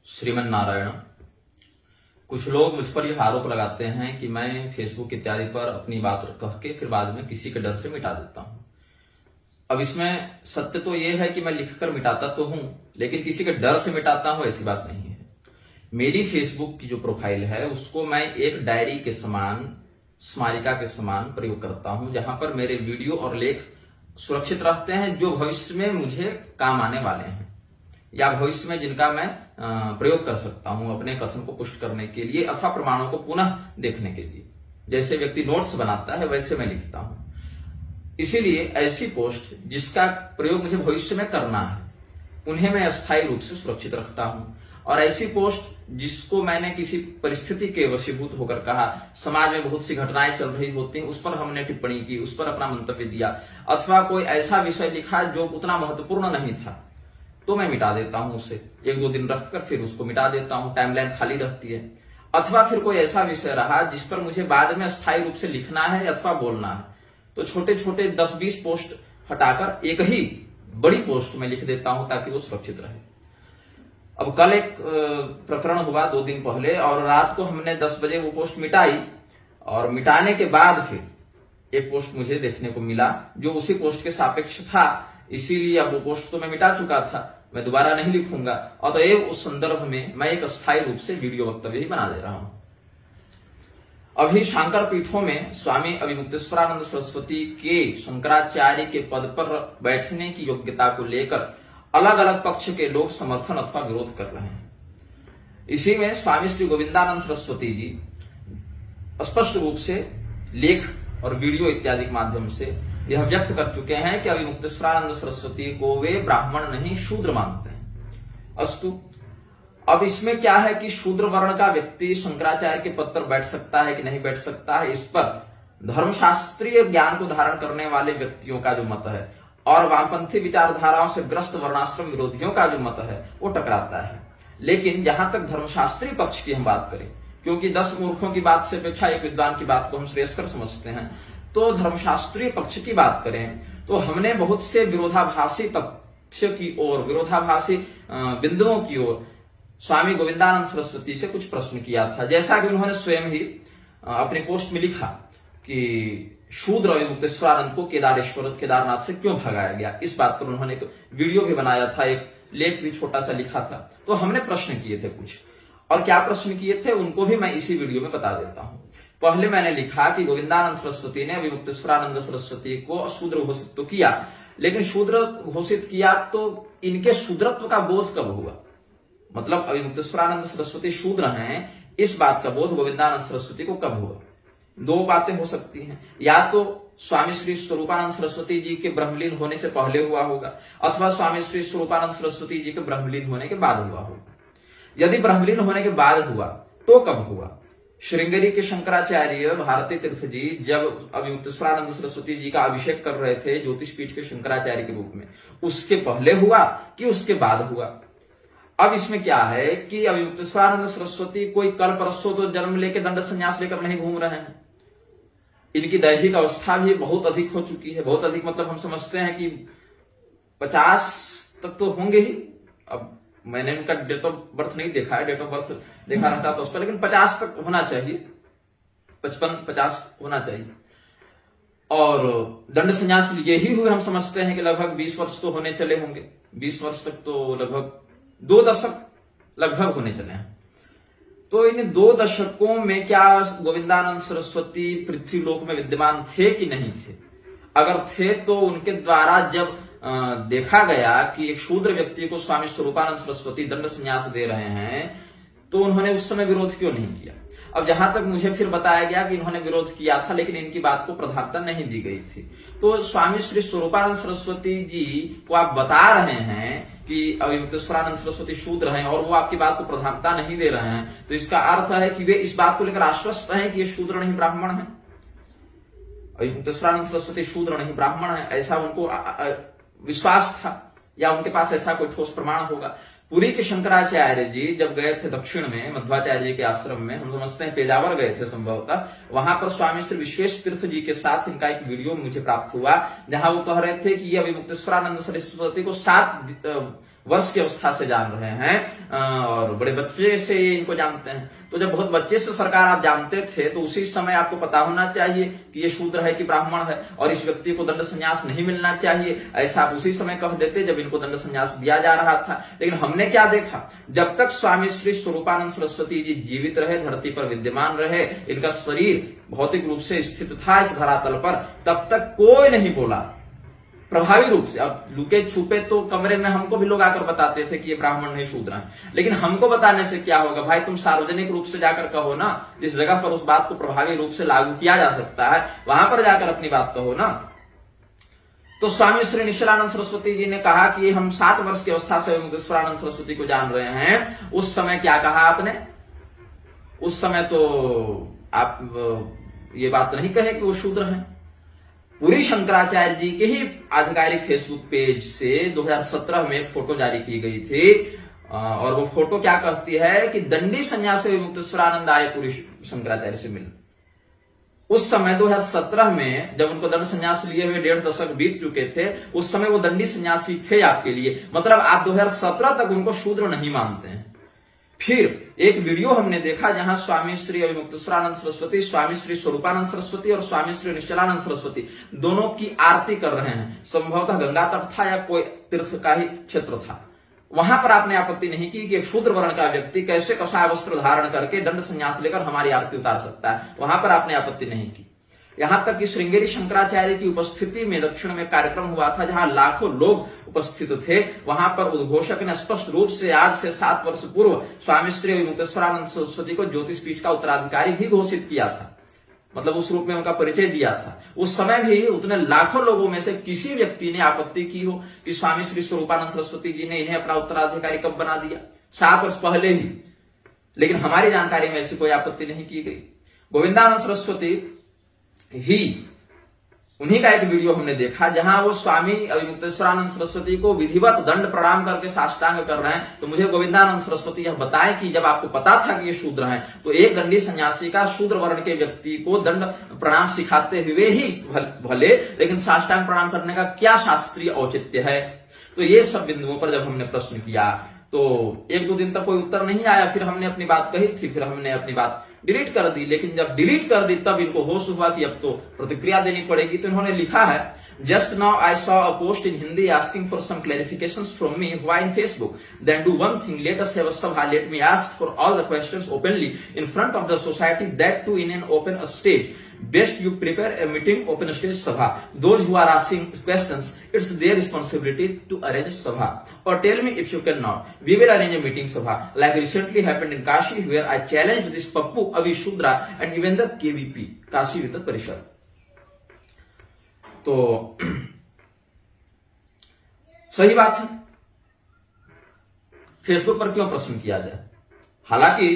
श्रीमन नारायण। कुछ लोग मुझ पर यह आरोप लगाते हैं कि मैं फेसबुक इत्यादि पर अपनी बात कह के फिर बाद में किसी के डर से मिटा देता हूं। अब इसमें सत्य तो यह है कि मैं लिखकर मिटाता तो हूं, लेकिन किसी के डर से मिटाता हूं ऐसी बात नहीं है। मेरी फेसबुक की जो प्रोफाइल है उसको मैं एक डायरी के समान, स्मारिका के समान प्रयोग करता हूं, जहां पर मेरे वीडियो और लेख सुरक्षित रहते हैं जो भविष्य में मुझे काम आने वाले हैं या भविष्य में जिनका मैं प्रयोग कर सकता हूं अपने कथन को पुष्ट करने के लिए अथवा प्रमाणों को पुनः देखने के लिए। जैसे व्यक्ति नोट्स बनाता है वैसे मैं लिखता हूं। इसीलिए ऐसी पोस्ट जिसका प्रयोग मुझे भविष्य में करना है उन्हें मैं अस्थायी रूप से सुरक्षित रखता हूं, और ऐसी पोस्ट जिसको मैंने किसी परिस्थिति के वशीभूत होकर कहा, समाज में बहुत सी घटनाएं चल रही होती हैं, उस पर हमने टिप्पणी की, उस पर अपना मंतव्य दिया, अथवा कोई ऐसा विषय लिखा जो उतना महत्वपूर्ण नहीं था, तो मैं मिटा देता हूं उसे। एक दो दिन रखकर फिर उसको मिटा देता हूं, टाइमलाइन खाली रहती है। अथवा फिर कोई ऐसा विषय रहा जिस पर मुझे बाद में अस्थायी रूप से लिखना है अथवा बोलना है, तो छोटे छोटे 10-20 पोस्ट हटाकर एक ही बड़ी पोस्ट में लिख देता हूं ताकि वो सुरक्षित रहे। अब कल एक प्रकरण हुआ 2 दिन पहले, और रात को हमने 10 बजे वो पोस्ट मिटाई, और मिटाने के बाद फिर एक पोस्ट मुझे देखने को मिला जो उसी पोस्ट के सापेक्ष था। इसीलिए अब वो पोस्ट तो मैं मिटा चुका था, मैं दोबारा नहीं लिखूंगा, अतएव उस संदर्भ में मैं एक अस्थायी रूप से वीडियो वक्तव्य ही बना दे रहा हूं। अभी शांकर पीठों में स्वामी अभिमुक्तेश्वरानंद सरस्वती के शंकराचार्य के पद पर बैठने की योग्यता को लेकर अलग अलग पक्ष के लोग समर्थन अथवा विरोध कर रहे हैं। इसी में स्वामी श्री गोविंदानंद सरस्वती जी स्पष्ट रूप से लेख और वीडियो इत्यादि के माध्यम से यह व्यक्त कर चुके हैं कि अभिमुक्तेश्वरानंद सरस्वती को वे ब्राह्मण नहीं शूद्र मानते हैं। अस्तु, अब इसमें क्या है कि शूद्र वर्ण का व्यक्ति शंकराचार्य के पद पर बैठ सकता है कि नहीं बैठ सकता है, इस पर धर्मशास्त्रीय ज्ञान को धारण करने वाले व्यक्तियों का जो मत है और वामपंथी विचारधाराओं से ग्रस्त वर्णाश्रम विरोधियों का जो मत है वो टकराता है। लेकिन जहां तक धर्मशास्त्रीय पक्ष की हम बात करें, क्योंकि 10 मूर्खों की बात से अपेक्षा एक विद्वान की बात को हम श्रेयस्कर समझते हैं, तो धर्मशास्त्रीय पक्ष की बात करें तो हमने बहुत से विरोधाभासी तथ्य की ओर, विरोधाभासी बिंदुओं की ओर स्वामी गोविंदानंद सरस्वती से कुछ प्रश्न किया था। जैसा कि उन्होंने स्वयं ही अपनी पोस्ट में लिखा कि शूद्र अभिमुक्तेश्वरानंद को केदारनाथ से क्यों भगाया गया, इस बात पर उन्होंने एक वीडियो भी बनाया था, एक लेख भी छोटा सा लिखा था। तो हमने प्रश्न किए थे कुछ, और क्या प्रश्न किए थे उनको भी मैं इसी वीडियो में बता देता हूं। पहले मैंने लिखा कि गोविंदानंद सरस्वती ने अभिमुक्तेश्वरानंद सरस्वती को शूद्र घोषित तो किया, लेकिन शूद्र घोषित किया तो इनके शूद्रत्व का बोध कब हुआ, मतलब अभिमुक्तेश्वरानंद सरस्वती शूद्र हैं इस बात का बोध गोविंदानंद सरस्वती को कब हुआ। 2 बातें हो सकती हैं, या तो स्वामी श्री स्वरूपानंद सरस्वती जी के ब्रह्मलीन होने से पहले हुआ होगा, अथवा स्वामी श्री स्वरूपानंद सरस्वती जी के ब्रह्मलीन होने के बाद हुआ होगा। यदि ब्रह्मलीन होने के बाद हुआ तो कब हुआ? श्रृंगेरी के शंकराचार्य भारती तीर्थ जी जब अभिमुक्तेश्वरानंद सरस्वती जी का अभिषेक कर रहे थे ज्योतिष पीठ के शंकराचार्य के रूप में, उसके पहले हुआ कि उसके बाद हुआ? अब इसमें क्या है कि अभिमुक्तेश्वरानंद सरस्वती कोई कल परसों तो जन्म लेके दंड संन्यास लेकर नहीं घूम रहे हैं। इनकी दैहिक अवस्था भी बहुत अधिक हो चुकी है। बहुत अधिक मतलब हम समझते हैं कि 50 तक तो होंगे ही। अब मैंने उनका डेट ऑफ बर्थ नहीं देखा है, डेट ऑफ बर्थ देखा रहता तो उस पर, लेकिन 50 तक होना चाहिए, 55-50 होना चाहिए। और दंड संन्यास लिए ही हुए हम समझते हैं कि लगभग 20 वर्ष तो होने चले होंगे। 20 वर्ष तक तो लगभग 2 दशक लगभग होने चले हैं। तो इन 2 दशकों में क्या गोविंदानंद सरस्वती पृथ्वी लोक में विद्यमान थे कि नहीं थे? अगर थे तो उनके द्वारा जब देखा गया कि एक शूद्र व्यक्ति को स्वामी स्वरूपानंद सरस्वती दंड संन्यास दे रहे हैं तो उन्होंने उस समय विरोध क्यों नहीं किया? अब जहां तक मुझे फिर बताया गया कि इन्होंने विरोध किया था, लेकिन इनकी बात को प्रधानता नहीं दी गई थी। तो स्वामी श्री स्वरूपानंद सरस्वती जी को आप बता रहे हैं कि अभिमुक्तेश्वरानंद सरस्वती शूद्र हैं और वो आपकी बात को प्रधानता नहीं दे रहे हैं, तो इसका अर्थ है कि वे इस बात को लेकर आश्वस्त हैं कि ये शूद्र नहीं ब्राह्मण है। अभिमुक्तेश्वरानंद सरस्वती शूद्र नहीं ब्राह्मण है, ऐसा उनको विश्वास था, या उनके पास ऐसा कोई ठोस प्रमाण होगा। पुरी के शंकराचार्य जी जब गए थे दक्षिण में मध्वाचार्य जी के आश्रम में, हम समझते हैं पेजावर गए थे संभवतः, वहां पर स्वामी श्री विश्वेश तीर्थ जी के साथ इनका एक वीडियो मुझे प्राप्त हुआ जहां वो कह रहे थे कि ये अभिमुक्तेश्वरानंद सरस्वती को 7 वर्ष की अवस्था से जान रहे हैं और बड़े बच्चे से इनको जानते हैं। तो जब बहुत बच्चे से सरकार आप जानते थे तो उसी समय आपको पता होना चाहिए कि ये शूद्र है कि ब्राह्मण है और इस व्यक्ति को दंड संन्यास नहीं मिलना चाहिए, ऐसा आप उसी समय कह देते जब इनको दंड संन्यास दिया जा रहा था। लेकिन हमने क्या देखा, जब तक स्वामी श्री स्वरूपानंद सरस्वती जी जीवित रहे, धरती पर विद्यमान रहे, इनका शरीर भौतिक रूप से स्थित था इस धरातल पर, तब तक कोई नहीं बोला प्रभावी रूप से। अब लुके छुपे तो कमरे में हमको भी लोग आकर बताते थे कि ये ब्राह्मण नहीं शूद्र हैं, लेकिन हमको बताने से क्या होगा भाई, तुम सार्वजनिक रूप से जाकर कहो ना, जिस जगह पर उस बात को प्रभावी रूप से लागू किया जा सकता है वहां पर जाकर अपनी बात कहो ना। तो स्वामी श्री निश्चलानंद सरस्वती जी ने कहा कि हम 7 वर्ष की अवस्था से मुक्तेश्वरानंद सरस्वती को जान रहे हैं। उस समय क्या कहा आपने, उस समय तो आप ये बात नहीं कहे कि वो शूद्र हैं। पूरी शंकराचार्य जी के ही आधिकारिक फेसबुक पेज से 2017 में एक फोटो जारी की गई थी और वो फोटो क्या कहती है कि दंडी संन्यास से मुक्तेश्वरानंद आए पूरी शंकराचार्य से मिलने। उस समय 2017 में जब उनको दंड संन्यास लिए हुए 1.5 दशक बीत चुके थे, उस समय वो दंडी सन्यासी थे आपके लिए, मतलब आप 2017 तक उनको शूद्र नहीं मानते हैं। फिर एक वीडियो हमने देखा जहां स्वामी श्री मुक्तेश्वरानंद सरस्वती, स्वामी श्री स्वरूपानंद सरस्वती और स्वामी श्री निश्चलानंद सरस्वती दोनों की आरती कर रहे हैं। संभवतः गंगा तट था या कोई तीर्थ का ही क्षेत्र था। वहां पर आपने आपत्ति नहीं की कि एक शूद्र वर्ण का व्यक्ति कैसे कसाय वस्त्र धारण करके दंड संन्यास लेकर हमारी आरती उतार सकता है, वहां पर आपने आपत्ति नहीं की। यहां तक कि श्रृंगेरी शंकराचार्य की उपस्थिति में दक्षिण में कार्यक्रम हुआ था जहां लाखों लोग उपस्थित थे। वहां पर उद्घोषक ने स्पष्ट रूप से आज से 7 वर्ष पूर्व स्वामी श्री मुक्तेश्वरानंद सरस्वती को ज्योतिष पीठ का उत्तराधिकारी भी घोषित किया था, मतलब उस रूप में उनका परिचय दिया था। उस समय भी उतने लाखों लोगों में से किसी व्यक्ति ने आपत्ति की हो कि स्वामी श्री स्वरूपानंद सरस्वती जी ने इन्हें अपना उत्तराधिकारी कब बना दिया, 7 वर्ष पहले ही। लेकिन हमारी जानकारी में ऐसी कोई आपत्ति नहीं की गई। गोविंदानंद सरस्वती ही उन्हीं का एक वीडियो हमने देखा जहां वो स्वामी मुक्तेश्वरानंद सरस्वती को विधिवत दंड प्रणाम करके साष्टांग कर रहे हैं। तो मुझे गोविंदानंद सरस्वती यह बताएं कि जब आपको पता था कि ये शूद्र हैं, तो एक दंडी सन्यासी का शूद्र वर्ण के व्यक्ति को दंड प्रणाम सिखाते हुए ही भले, लेकिन साष्टांग प्रणाम करने का क्या शास्त्रीय औचित्य है। तो ये सब बिंदुओं पर जब हमने प्रश्न किया तो 1-2 दिन तक कोई उत्तर नहीं आया। फिर हमने अपनी बात कही थी, फिर हमने अपनी बात डिलीट कर दी। लेकिन जब डिलीट कर दी तब इनको होश हुआ कि अब तो प्रतिक्रिया देनी पड़ेगी। तो इन्होंने लिखा है, just now I saw a post in Hindi asking for some clarifications from me why in Facebook, then do one thing, let us have a sabha, let me ask for all the questions openly in front of the society, that too in an open stage, best you prepare a meeting, open stage sabha. Those who are asking questions, it's their responsibility to arrange sabha. Or tell me if you cannot. We will arrange a meeting sabha, like recently happened in Kashi, where I challenged this Pappu Avishudra and even the KVP, Kashi Vitat Parishad. तो सही बात है, Facebook पर क्यों प्रश्न किया जाए। हालांकि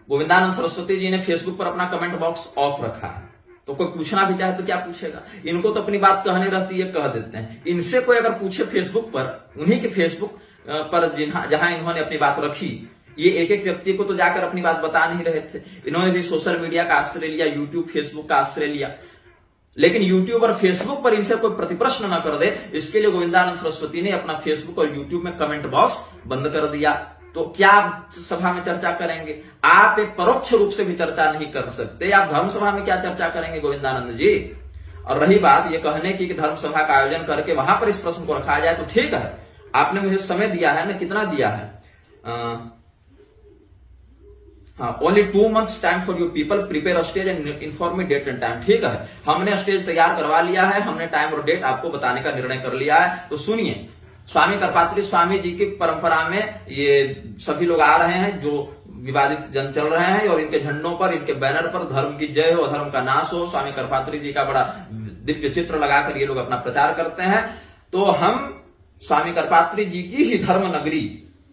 गोविंदानंद सरस्वती जी ने फेसबुक पर अपना कमेंट बॉक्स ऑफ रखा है, तो कोई पूछना भी चाहे तो क्या पूछेगा। इनको तो अपनी बात कहने रहती है, कह देते हैं। इनसे कोई अगर पूछे फेसबुक पर, उन्हीं के फेसबुक पर जहां इन्होंने अपनी बात रखी, ये एक व्यक्ति को तो जाकर अपनी बात बता नहीं रहे थे। इन्होंने भी सोशल मीडिया का आश्रय लिया, यूट्यूब फेसबुक का आश्रय लिया, लेकिन यूट्यूब और फेसबुक पर इनसे कोई प्रतिप्रश्न न कर दे, इसके लिए गोविंदानंद सरस्वती ने अपना फेसबुक और यूट्यूब में कमेंट बॉक्स बंद कर दिया। तो क्या आप सभा में चर्चा करेंगे? आप एक परोक्ष रूप से भी चर्चा नहीं कर सकते। आप धर्म सभा में क्या चर्चा करेंगे गोविंदानंद जी? और रही बात ये कहने की कि धर्म सभा का आयोजन करके वहां पर इस प्रश्न को रखा जाए, तो ठीक है, आपने मुझे समय दिया है ना, कितना दिया है? Only 2 months time for you people, prepare stage and inform me date and time. ठीक है, हमने स्टेज तैयार करवा लिया है, हमने टाइम और डेट आपको बताने का निर्णय कर लिया है। तो सुनिए, स्वामी करपात्री स्वामी जी की परंपरा में ये सभी लोग आ रहे हैं जो विवादित जन चल रहे हैं, और इनके झंडों पर, इनके बैनर पर धर्म की जय हो, धर्म का नाश हो, स्वामी करपात्री जी का बड़ा दिव्य चित्र लगाकर ये लोग अपना प्रचार करते हैं। तो हम स्वामी करपात्री जी की ही धर्म नगरी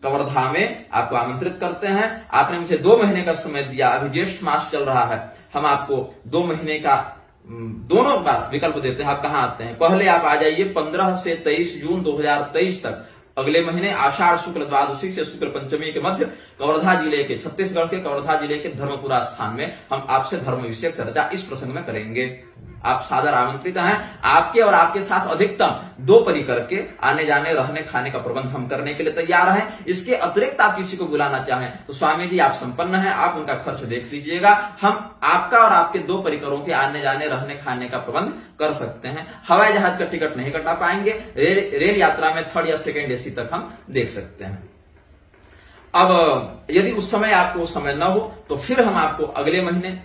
कवर्धा में आपको आमंत्रित करते हैं। आपने मुझे 2 महीने का समय दिया, अभी ज्येष्ठ मास चल रहा है, हम आपको 2 महीने का दोनों बार विकल्प देते हैं। आप कहां आते हैं? पहले आप आ जाइए 15 से 23 जून 2023 तक, अगले महीने आषाढ़ शुक्ल द्वादशी से शुक्ल पंचमी के मध्य कवर्धा जिले के, छत्तीसगढ़ के कवर्धा जिले के धर्मपुरा स्थान में हम आपसे धर्म विषयक चर्चा इस प्रसंग में करेंगे। आप सादर आमंत्रित हैं। आपके और आपके साथ अधिकतम 2 परिकर के आने जाने रहने खाने का प्रबंध हम करने के लिए तैयार हैं। इसके अतिरिक्त आप किसी को बुलाना चाहें तो स्वामी जी आप संपन्न हैं, आप उनका खर्च देख लीजिएगा। हम आपका और आपके 2 परिकरों के आने जाने रहने खाने का प्रबंध कर सकते हैं। हवाई जहाज का टिकट नहीं कटा पाएंगे, रेल यात्रा में 3rd या 2nd AC तक हम देख सकते हैं। अब यदि उस समय आपको समय न हो तो फिर हम आपको अगले महीने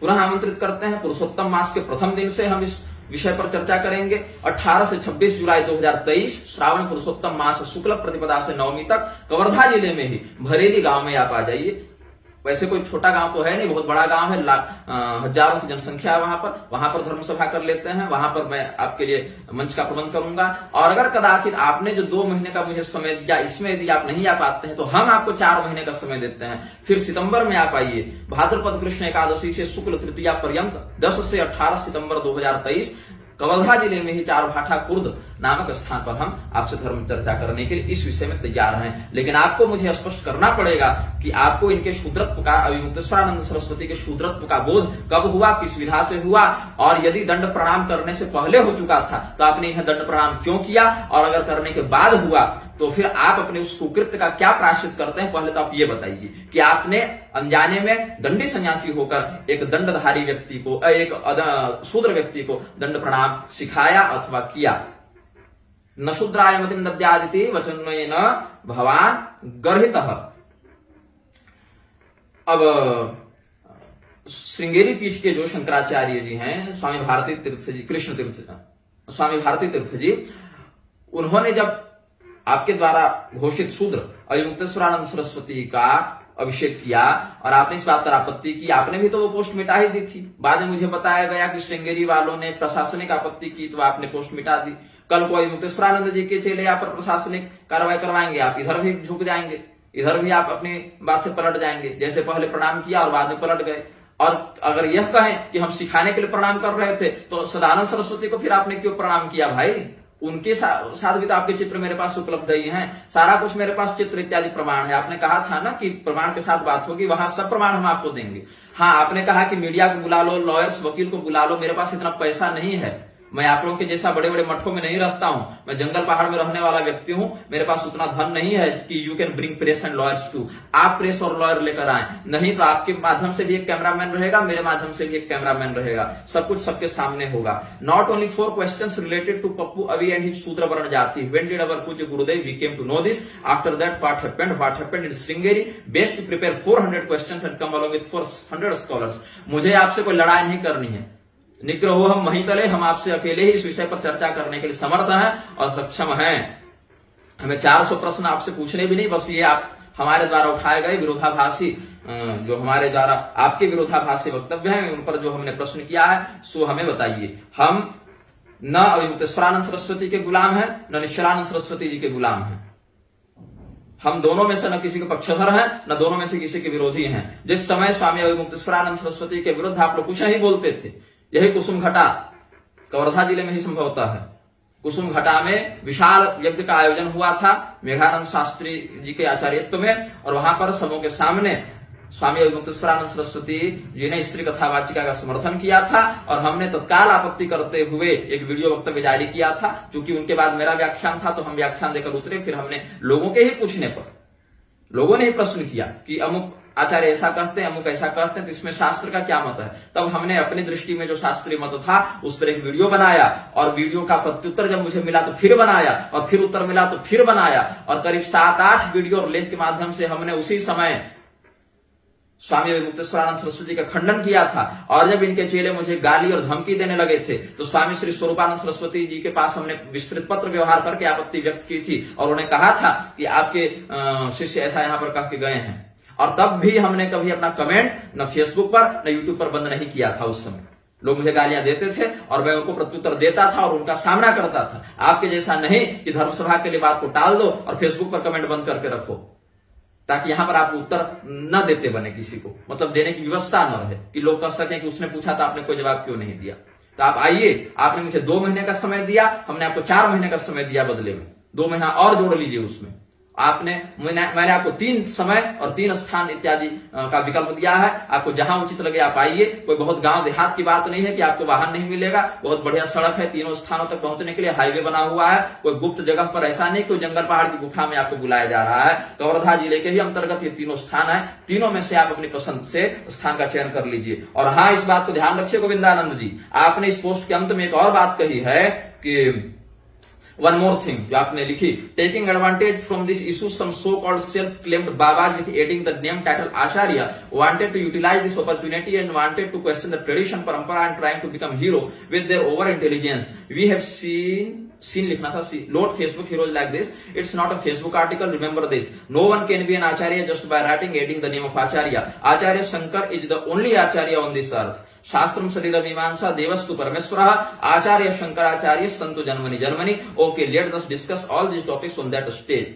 पुनः आमंत्रित करते हैं। पुरुषोत्तम मास के प्रथम दिन से हम इस विषय पर चर्चा करेंगे। 18 से 26 जुलाई 2023 श्रावण पुरुषोत्तम मास शुक्ल प्रतिपदा से नवमी तक कवर्धा जिले में ही भरेली गांव में आप आ जाइए। वैसे कोई छोटा गांव तो है नहीं, बहुत बड़ा गांव है, हजारों की जनसंख्या है वहां पर धर्म सभा कर लेते हैं। वहां पर मैं आपके लिए मंच का प्रबंध करूंगा। और अगर कदाचित आपने जो 2 महीने का मुझे समय दिया, इसमें यदि आप नहीं आ पाते हैं तो हम आपको 4 महीने का समय देते हैं। फिर सितंबर में आप आइए, भाद्रपद कृष्ण एकादशी से शुक्ल तृतीया पर्यंत 10 से 18 सितंबर 2023 कवर्धा जिले में ही चारभाठा खुर्द नामक स्थान पर हम आपसे धर्म चर्चा करने के लिए इस विषय में तैयार हैं। लेकिन आपको मुझे स्पष्ट करना पड़ेगा कि आपको इनके शूद्रत्व का, अविमुक्तेश्वरानंद सरस्वती के शूद्रत्व का बोध कब हुआ, किस विधा से हुआ, और यदि दंड प्रणाम करने से पहले हो चुका था तो आपने इन्हें दंड प्रणाम क्यों किया, और अगर करने के बाद हुआ तो फिर आप अपने उस कुकृत्य का क्या प्रायश्चित करते हैं। पहले तो आप ये बताइए कि आपने अनजाने में दंडी सन्यासी होकर एक दंडधारी व्यक्ति को, एक शूद्र व्यक्ति को दंड प्रणाम सिखाया अथवा किया। न शूद्राय मतिम दद्यादिति वचनेन भवान गर्हितः। अब श्रृंगेरी पीठ के जो शंकराचार्य जी हैं, स्वामी भारती तीर्थ जी, कृष्ण तीर्थ, स्वामी भारती तीर्थ जी, उन्होंने जब आपके द्वारा घोषित शूद्र अविमुक्तेश्वरानंद सरस्वती का अभिषेक किया और आपने इस बात पर आपत्ति की, आपने भी तो वो पोस्ट मिटा ही दी थी। बाद में मुझे बताया गया कि श्रृंगेरी वालों ने प्रशासनिक आपत्ति की तो आपने पोस्ट मिटा दी। कल को अविमुक्तेश्वरानंद जी के चेले यहाँ पर प्रशासनिक कार्रवाई करवाएंगे, आप इधर भी झुक जाएंगे, इधर भी आप अपनी बात से पलट जाएंगे, जैसे पहले प्रणाम किया और बाद में पलट गए। और अगर यह कहें कि हम सिखाने के लिए प्रणाम कर रहे थे तो सदानंद सरस्वती को फिर आपने क्यों प्रणाम किया भाई? उनके साथ भी तो आपके चित्र मेरे पास उपलब्ध ही हैं, सारा कुछ मेरे पास चित्र इत्यादि प्रमाण है। आपने कहा था ना कि प्रमाण के साथ बात होगी, वहां सब प्रमाण हम आपको देंगे। हाँ, आपने कहा कि मीडिया को बुला लो, लॉयर्स वकील को बुला लो, मेरे पास इतना पैसा नहीं है, मैं आप लोगों के जैसा बड़े बड़े मठों में नहीं रहता हूं, मैं जंगल पहाड़ में रहने वाला व्यक्ति हूं, मेरे पास उतना धन नहीं है कि you can bring press and lawyers to, आप प्रेस और लॉयर लेकर आए, नहीं तो आपके माध्यम से भी एक कैमरामैन रहेगा, मेरे माध्यम से भी एक कैमरामैन रहेगा, सब कुछ सबके सामने होगा। Not only 4 questions related to Pappu Avi and his शूद्र वर्ण जाति, when did our Pujya Gurudev we came to know this, after that what happened in Sringeri, best to prepare 400 questions and come along with 400 scholars. मुझे आपसे कोई लड़ाई नहीं करनी है, निग्रहो हम वहीं तले, हम आपसे अकेले ही इस विषय पर चर्चा करने के लिए समर्थ हैं और सक्षम हैं। हमें 400 प्रश्न आपसे पूछने भी नहीं, बस ये आप हमारे द्वारा उठाए गए विरोधाभासी, जो हमारे द्वारा आपके विरोधाभासी वक्तव्य हैं, उन पर जो हमने प्रश्न किया है सो हमें बताइए। हम न अविमुक्तेश्वरानंद सरस्वती के गुलाम हैं, न निश्चलानंद सरस्वती जी के गुलाम हैं। हम दोनों में से न किसी के पक्षधर हैं, न दोनों में से किसी के विरोधी हैं। जिस समय स्वामी अविमुक्तेश्वरानंद सरस्वती के विरुद्ध आप लोग कुछ नहीं बोलते थे, यही कुसुम घटा कवर्धा जिले में ही संभवतः है। कुसुम घटा में विशाल यज्ञ का आयोजन हुआ था मेघानंद शास्त्री जी के आचार्यत्व में, और वहां पर सबों के सामने स्वामी अविमुक्तेश्वरानंद सरस्वती जी ने स्त्री कथावाचिका का समर्थन किया था और हमने तत्काल आपत्ति करते हुए एक वीडियो वक्तव्य जारी किया था। क्योंकि उनके बाद मेरा व्याख्यान था तो हम व्याख्यान देकर उतरे। फिर हमने लोगों के ही पूछने पर, लोगों ने ही प्रश्न किया कि अमुक आचार्य ऐसा कहते हैं, अमुक ऐसा कहते हैं, तो इसमें शास्त्र का क्या मत है। तब हमने अपनी दृष्टि में जो शास्त्रीय मत था उस पर एक वीडियो बनाया, और वीडियो का प्रत्युत्तर जब मुझे मिला तो फिर बनाया, और फिर उत्तर मिला तो फिर बनाया, और करीब 7-8 वीडियो और लेख के माध्यम से हमने उसी समय स्वामी अविमुक्तेश्वरानंद सरस्वती का खंडन किया था। और जब इनके चेले मुझे गाली और धमकी देने लगे थे तो स्वामी श्री स्वरूपानंद सरस्वती जी के पास हमने विस्तृत पत्र व्यवहार करके आपत्ति व्यक्त की थी, और उन्हें कहा था कि आपके शिष्य ऐसा यहां पर कह के गए हैं। और तब भी हमने कभी अपना कमेंट न फेसबुक पर न यूट्यूब पर बंद नहीं किया था। उस समय लोग मुझे गालियां देते थे और मैं उनको प्रत्युत्तर देता था और उनका सामना करता था। आपके जैसा नहीं कि धर्मसभा के लिए बात को टाल दो और फेसबुक पर कमेंट बंद करके रखो, ताकि यहां पर आप उत्तर न देते बने, किसी को मतलब देने की व्यवस्था न रहे कि लोग कह सकें कि उसने पूछा था आपने कोई जवाब क्यों नहीं दिया। तो आप आइए, आपने मुझे 2 महीने का समय दिया, हमने आपको 4 महीने का समय दिया बदले में, 2 महीना और जोड़ लीजिए उसमें। मैंने आपको 3 समय और 3 स्थान इत्यादि का विकल्प दिया है। आपको जहां उचित लगे आप आइए। कोई बहुत गांव देहात की बात नहीं है कि आपको वाहन नहीं मिलेगा। बहुत बढ़िया सड़क है, तीनों स्थानों तक पहुंचने के लिए हाईवे बना हुआ है। कोई गुप्त जगह पर ऐसा नहीं, कोई जंगल पहाड़ की गुफा में आपको बुलाया जा रहा है। कवर्धा जिले के ही अंतर्गत ये तीनों स्थान है। तीनों में से आप अपनी पसंद से स्थान का चयन कर लीजिए। और हाँ, इस बात को ध्यान रखिए गोविंदानंद जी, आपने इस पोस्ट के अंत में एक और बात कही है कि वन मोर थिंग जो आपने लिखी, taking advantage from this issue some so called self claimed babas with adding the name title Acharya wanted to utilize this opportunity and wanted to question the tradition parampara and trying to become hero with their over intelligence. We have seen लिखना था, load Facebook heroes like this. It's not a Facebook article, remember this. No one can be an acharya just by writing adding the name of acharya. Acharya Shankar is the only acharya on this earth. शास्त्रम शरीर मीमांसा देवस्तु परमेश्वरः आचार्य शंकराचार्य संतु जन्मनि जन्मनि। Okay, let us discuss all this topics on that stage.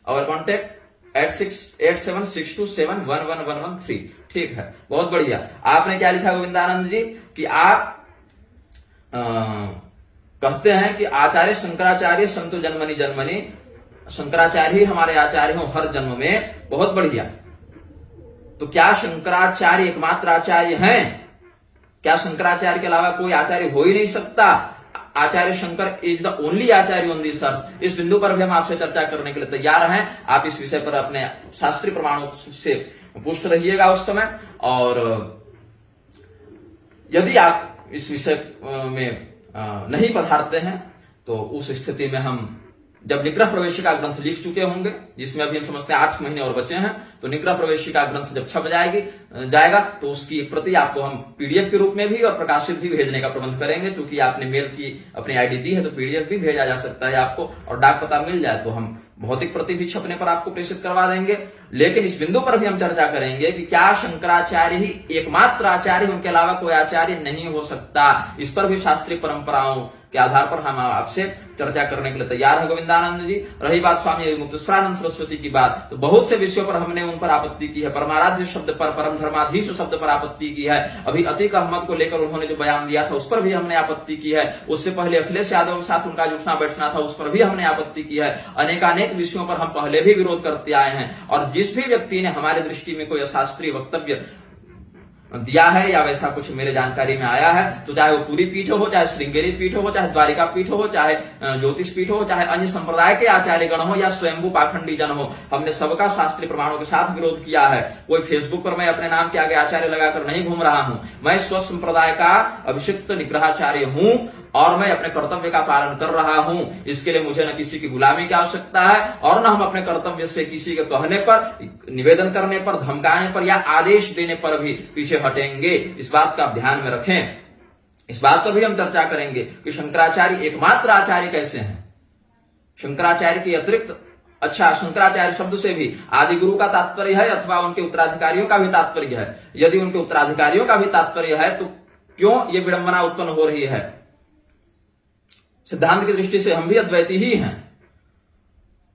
Our contact 868762711113। ठीक है, बहुत बढ़िया। आपने क्या लिखा गोविंदानंद जी कि आप कहते हैं कि आचार्य शंकराचार्य संतु जन्मनि जन्मनि, शंकराचार्य ही हमारे आचार्य हो हर जन्म में। बहुत बढ़िया। तो क्या शंकराचार्य एकमात्र आचार्य हैं? क्या शंकराचार्य के अलावा कोई आचार्य हो ही नहीं सकता? Acharya Shankar is the only Acharya on this earth. इस बिंदु पर भी हम आपसे चर्चा करने के लिए तैयार हैं। आप इस विषय पर अपने शास्त्रीय प्रमाणों से पुष्ट रहिएगा उस समय। और यदि आप इस विषय में नहीं पधारते हैं तो उस स्थिति में हम जब निग्रह प्रवेशिका ग्रंथ लिख चुके होंगे, जिसमें अभी हम समझते हैं 8 महीने और बचे हैं, तो निग्रह प्रवेशिका ग्रंथ जब छप जाएगा तो उसकी एक प्रति आपको हम पीडीएफ के रूप में भी और प्रकाशित भी भेजने का प्रबंध करेंगे। क्योंकि आपने मेल की अपनी आईडी दी है तो पीडीएफ भी भेजा जा सकता है आपको, और डाक पता मिल जाए तो हम भौतिक प्रति भी छपने पर आपको प्रेषित करवा देंगे। लेकिन इस बिंदु पर भी हम चर्चा करेंगे कि क्या शंकराचार्य ही एकमात्र आचार्य, उनके अलावा कोई आचार्य नहीं हो सकता। इस पर भी शास्त्रीय परंपराओं के आधार पर हम आपसे चर्चा करने के लिए तैयार है गोविंदानंद जी। रही बात स्वामी मुक्तेश्वरानंद सरस्वती की बात, तो बहुत से विषयों पर हमने उन पर आपत्ति की है। परमाराध्य शब्द पर, परम धर्माधीश शब्द पर आपत्ति की है। अभी अतीक अहमद को लेकर उन्होंने जो बयान दिया था उस पर भी हमने आपत्ति की है। उससे पहले अखिलेश यादव के साथ उनका उठना बैठना था, उस पर भी हमने आपत्ति की है। अनेकानेक विषयों पर हम पहले भी विरोध करते आए हैं। और जिस भी व्यक्ति ने हमारी दृष्टि में कोई अशास्त्रीय वक्तव्य दिया है या वैसा कुछ मेरे जानकारी में आया है, तो चाहे वो पूरी पीठ हो, चाहे श्रृंगेरी पीठ हो, चाहे द्वारिका पीठ हो, चाहे ज्योतिष पीठ हो, चाहे अन्य संप्रदाय के आचार्य गण हो या स्वयंभू पाखंडी जन हो, हमने सबका शास्त्रीय प्रमाणों के साथ विरोध किया है। कोई फेसबुक पर मैं अपने नाम के आगे आचार्य लगाकर नहीं घूम रहा हूं। मैं स्व संप्रदाय का अभिषिक्त निग्रहाचार्य हूं और मैं अपने कर्तव्य का पालन कर रहा हूं। इसके लिए मुझे न किसी की गुलामी की आवश्यकता है और न हम अपने कर्तव्य से किसी के कहने पर, निवेदन करने पर, धमकाने पर या आदेश देने पर भी पीछे हटेंगे। इस बात का आप ध्यान में रखें। इस बात पर भी हम चर्चा करेंगे कि शंकराचार्य एकमात्र आचार्य कैसे हैं। शंकराचार्य के अतिरिक्त, अच्छा, शंकराचार्य शब्द से भी आदि गुरु का तात्पर्य है अथवा उनके उत्तराधिकारियों का भी तात्पर्य है। यदि उनके उत्तराधिकारियों का भी तात्पर्य है तो क्यों ये विडंबना उत्पन्न हो रही है? सिद्धांत की दृष्टि से हम भी अद्वैती ही हैं।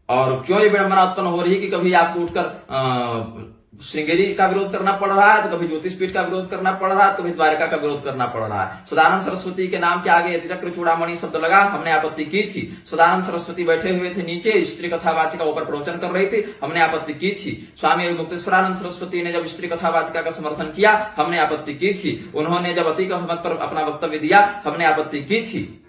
और क्यों ये विडंबना उत्पन्न हो रही है कि कभी आपको उठकर श्रृंगेरी का विरोध करना पड़ रहा है, तो कभी ज्योतिष पीठ का विरोध करना पड़ रहा है, तो कभी द्वारिका का विरोध करना पड़ रहा है। सदानंद सरस्वती के नाम के आगे यतिचक्र चूड़ामणि शब्द लगा, हमने आपत्ति की थी। सदानंद सरस्वती बैठे हुए थे नीचे, स्त्री कथावाचिका ऊपर प्रवचन कर रही थी, हमने आपत्ति की थी। स्वामी मुक्तेश्वरानंद सरस्वती ने जब स्त्री कथावाचिका का समर्थन किया, हमने आपत्ति की थी। उन्होंने जब अतीक अहमद पर अपना वक्तव्य दिया, हमने आपत्ति की थी।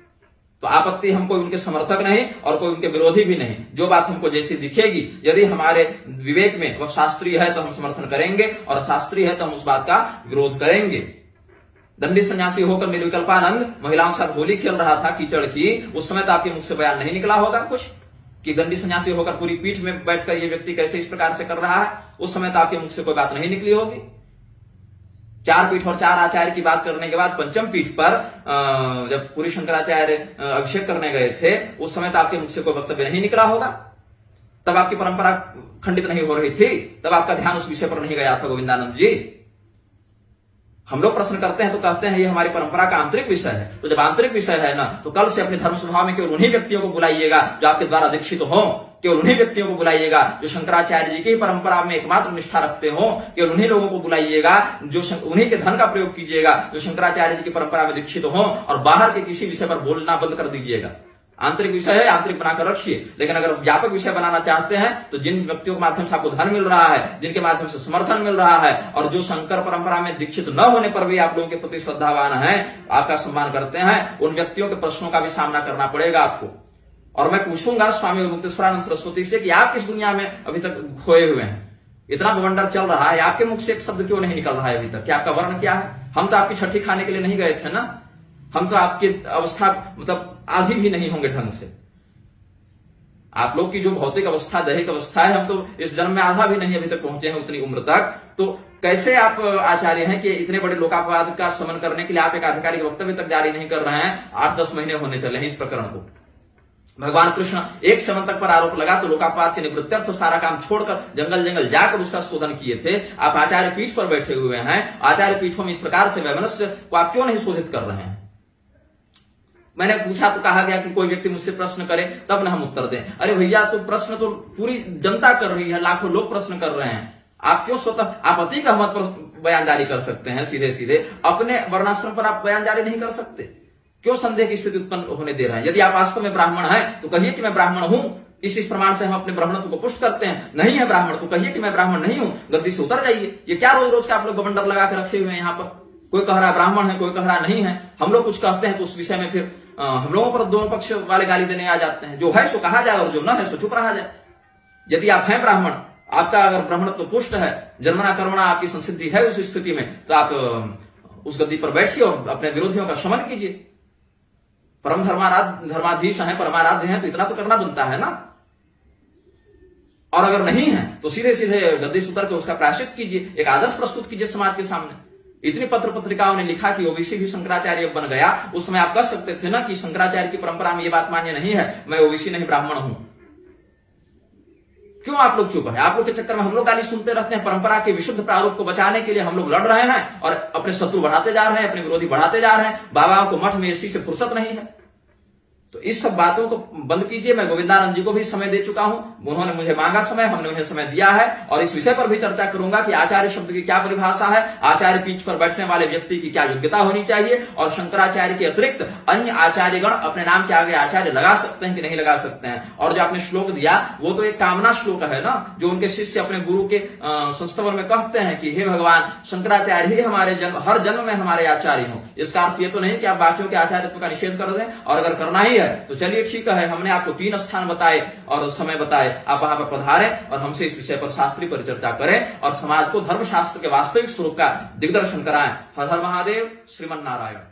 तो आपत्ति हम कोई उनके समर्थक नहीं और कोई उनके विरोधी भी नहीं। जो बात हमको जैसी दिखेगी, यदि हमारे विवेक में वह शास्त्रीय है तो हम समर्थन करेंगे और अशास्त्रीय है तो हम उस बात का विरोध करेंगे। दंडी सन्यासी होकर निर्विकल्पानंद महिलाओं के साथ होली खेल रहा था कीचड़ की, उस समय तो आपके मुख से बयान नहीं निकला होगा कुछ कि दंडी सन्यासी होकर पूरी पीठ में बैठकर ये व्यक्ति कैसे इस प्रकार से कर रहा है। उस समय तो आपके मुख से कोई बात नहीं निकली होगी। 4 पीठ और 4 आचार्य की बात करने के बाद पंचम पीठ पर जब पूरी शंकराचार्य अभिषेक करने गए थे, उस समय तो आपके मुख से कोई वक्तव्य नहीं निकला होगा। तब आपकी परंपरा खंडित नहीं हो रही थी, तब आपका ध्यान उस विषय पर नहीं गया था गोविंदानंद जी। हम लोग प्रश्न करते हैं तो कहते हैं ये हमारी परंपरा का आंतरिक विषय है। तो जब आंतरिक विषय है ना, तो कल से अपने धर्म स्वभाव में केवल उन्हीं व्यक्तियों को बुलाइएगा जो आपके द्वारा दीक्षित हो। केवल उन्हीं व्यक्तियों को बुलाइएगा जो शंकराचार्य जी की परंपरा में एकमात्र निष्ठा रखते हो। केवल उन्हीं लोगों को बुलाइएगा, जो उन्हीं के धन का प्रयोग कीजिएगा जो शंकराचार्य जी की परंपरा में दीक्षित हो, और बाहर के किसी विषय पर बोलना बंद कर दीजिएगा। आंतरिक विषय है, आंतरिक बनाकर रखिए। लेकिन अगर व्यापक विषय बनाना चाहते हैं तो जिन व्यक्तियों के माध्यम से आपको धन मिल रहा है, जिनके माध्यम से समर्थन मिल रहा है, और जो शंकर परंपरा में दीक्षित न होने पर भी आप लोगों के प्रति श्रद्धावान हैं, आपका सम्मान करते हैं, उन व्यक्तियों के प्रश्नों का भी सामना करना पड़ेगा आपको। और मैं पूछूंगा स्वामी मुक्तेश्वरानंद सरस्वती से कि आप किस दुनिया में अभी तक खोए हुए हैं? इतना बवंडर चल रहा है, आपके मुख से एक शब्द क्यों नहीं निकल रहा है अभी तक कि आपका वर्ण क्या है? हम तो आपकी छठी खाने के लिए नहीं गए थे ना, हम तो आपकी अवस्था मतलब आधी भी नहीं होंगे ढंग से। आप लोग की जो भौतिक अवस्था, दैहिक अवस्था है, हम तो इस जन्म में आधा भी नहीं अभी तक पहुंचे हैं उतनी उम्र तक। तो कैसे आप आचार्य हैं कि इतने बड़े लोकापवाद का शमन करने के लिए आप एक आधिकारिक वक्तव्य तक जारी नहीं कर रहे हैं? 8-10 महीने होने चले हैं इस प्रकरण को। भगवान कृष्ण एक शवन तक पर आरोप लगा तो लोकापवाद के निवृत्त्यर्थ सारा काम छोड़कर जंगल जंगल जाकर उसका शोधन किए थे। आप आचार्य पीठ पर बैठे हुए हैं, आचार्य पीठों में इस प्रकार से वैमनस्य को आप क्यों नहीं शोधित कर रहे हैं? मैंने पूछा तो कहा गया कि कोई व्यक्ति मुझसे प्रश्न करे तब ना हम उत्तर दें। अरे भैया, तो प्रश्न तो पूरी जनता कर रही है, लाखों लोग प्रश्न कर रहे हैं, आप क्यों स्वतः आप अति कहमत पर बयान जारी कर सकते हैं? सीधे सीधे अपने वर्णाश्रम पर आप बयान जारी नहीं कर सकते? क्यों संदेह की स्थिति उत्पन्न होने दे रहे हैं? यदि आप वास्तव में ब्राह्मण हैं तो कहिए कि मैं ब्राह्मण हूं। इस प्रमाण से हम अपने ब्राह्मणत्व को पुष्ट करते हैं। नहीं है ब्राह्मण तो कहिए कि मैं ब्राह्मण नहीं हूं, गद्दी से उतर जाइए। ये क्या रोज रोज का आप लोग बवंडर लगा के रखे हुए हैं यहाँ पर? कोई कह रहा ब्राह्मण है, कोई कह रहा नहीं है। हम लोग कुछ कहते हैं तो उस विषय में फिर हम लोगों पर दोनों पक्ष वाले गाली देने आ जाते हैं। जो है सो कहा जाए और जो न है सो चुप रहा जाए। यदि आप हैं ब्राह्मण, आपका अगर ब्राह्मणत्व पुष्ट है, जन्मना कर्मणा आपकी संसिद्धि है उस स्थिति में, तो आप उस गद्दी पर बैठिए और अपने विरोधियों का शमन कीजिए। परम धर्माधीश हैं, परमाराध्य हैं, तो इतना तो करना बनता है ना। और अगर नहीं है तो सीधे सीधे गद्दी से उतर के उसका प्रायश्चित कीजिए, एक आदर्श प्रस्तुत कीजिए समाज के सामने। इतनी पत्र पत्रिकाओं ने लिखा कि ओबीसी भी शंकराचार्य बन गया। उस समय आप कह सकते थे ना कि शंकराचार्य की परंपरा में ये बात मान्य नहीं है, मैं ओबीसी नहीं ब्राह्मण हूं। क्यों आप लोग चुप हैं? आप लोग के चक्कर में हम लोग गाली सुनते रहते हैं। परंपरा के विशुद्ध प्रारूप को बचाने के लिए हम लोग लड़ रहे हैं और अपने शत्रु बढ़ाते जा रहे हैं, अपने विरोधी बढ़ाते जा रहे हैं। बाबाओं को मठ में इसी से फुर्सत नहीं है। तो इस सब बातों को बंद कीजिए। मैं गोविंदानंद जी को भी समय दे चुका हूं, उन्होंने मुझे मांगा समय, हमने उन्हें समय दिया है। और इस विषय पर भी चर्चा करूंगा कि आचार्य शब्द की क्या परिभाषा है, आचार्य पीठ पर बैठने वाले व्यक्ति की क्या योग्यता होनी चाहिए, और शंकराचार्य के अतिरिक्त अन्य आचार्यगण अपने नाम के आगे आचार्य लगा सकते हैं कि नहीं लगा सकते हैं। और जो आपने श्लोक दिया वो तो एक कामना श्लोक है ना, जो उनके शिष्य अपने गुरु के संस्तवन में कहते हैं कि हे भगवान, शंकराचार्य ही हमारे हर जन्म में हमारे आचार्य हो। इसका अर्थ ये तो नहीं कि आप बाकियों के आचार्यत्व का निषेध कर दें, और अगर करना ही है तो चलिए ठीक है, हमने आपको 3 स्थान बताए और समय बताए, आप वहां पर पधारें और हमसे इस विषय पर शास्त्रीय परिचर्चा करें और समाज को धर्मशास्त्र के वास्तविक स्वरूप का दिग्दर्शन कराएं। हर हर महादेव, श्रीमन नारायण।